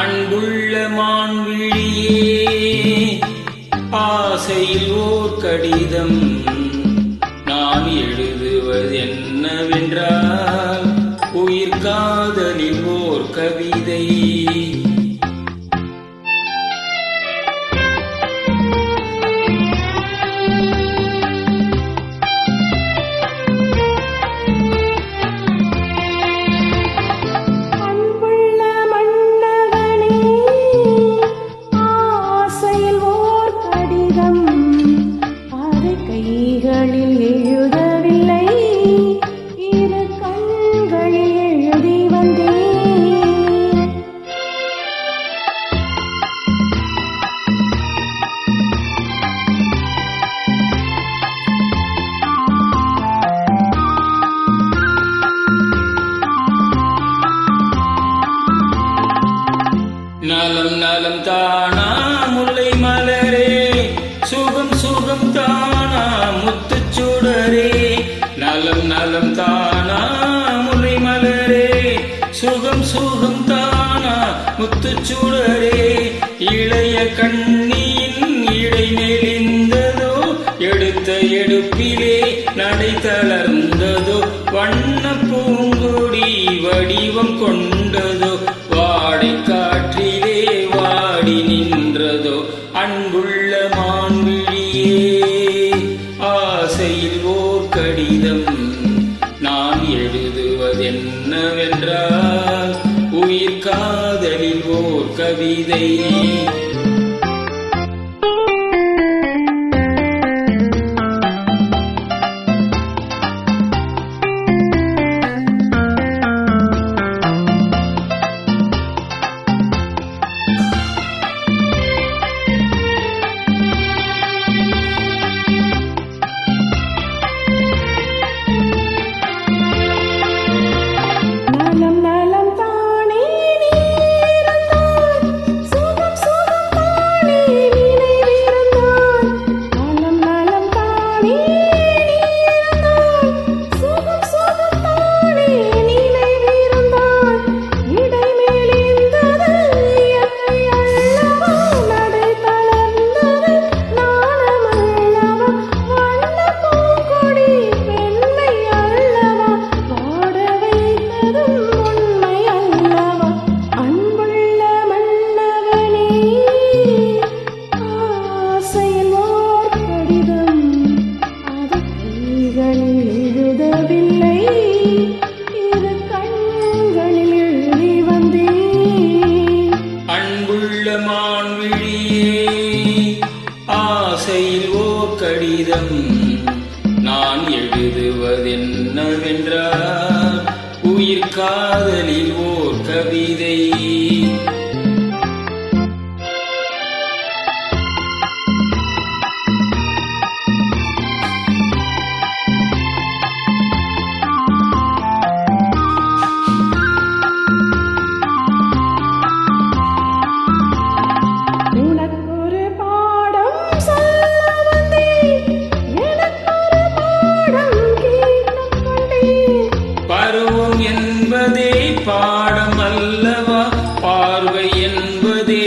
அன்புள்ள மான்விழியே, ஆசையில் ஓர் கடிதம் நான் எழுதுவதென்னவென்றால், உயிர் காதலில் ஓர் கவிதை. நலம் நலம் தானா முல்லை மலரே, சுகம் சுகம் தானா முத்துச்சுடரே. நலம் நலம் தானா முல்லை மலரே, சுகம் சுகம் தானா முத்துச்சுடரே. இளைய கண்ணியின் இடை மெலிந்ததோ, எடுத்த எடுப்பிலே நடை தளர்ந்ததோ. வண்ண பூங்கொடி வடிவம் கொண்டதோ, வாடை காற்றிலே வாடி நின்றதோ. அன்புள்ள மான்விழியே, ஆசையில் ஓர் கடிதம் நான் எழுதுவதென்னவென்றால், உயிர் காதலில் ஓர் கவிதை. ஆசையில் ஓர் கடிதம் நான் எழுதுவதென்னவென்றால், உயிர் காதலில் ஓர் கவிதை. பருவம் என்பதே பாடம் அல்லவா, பார்வை என்பதே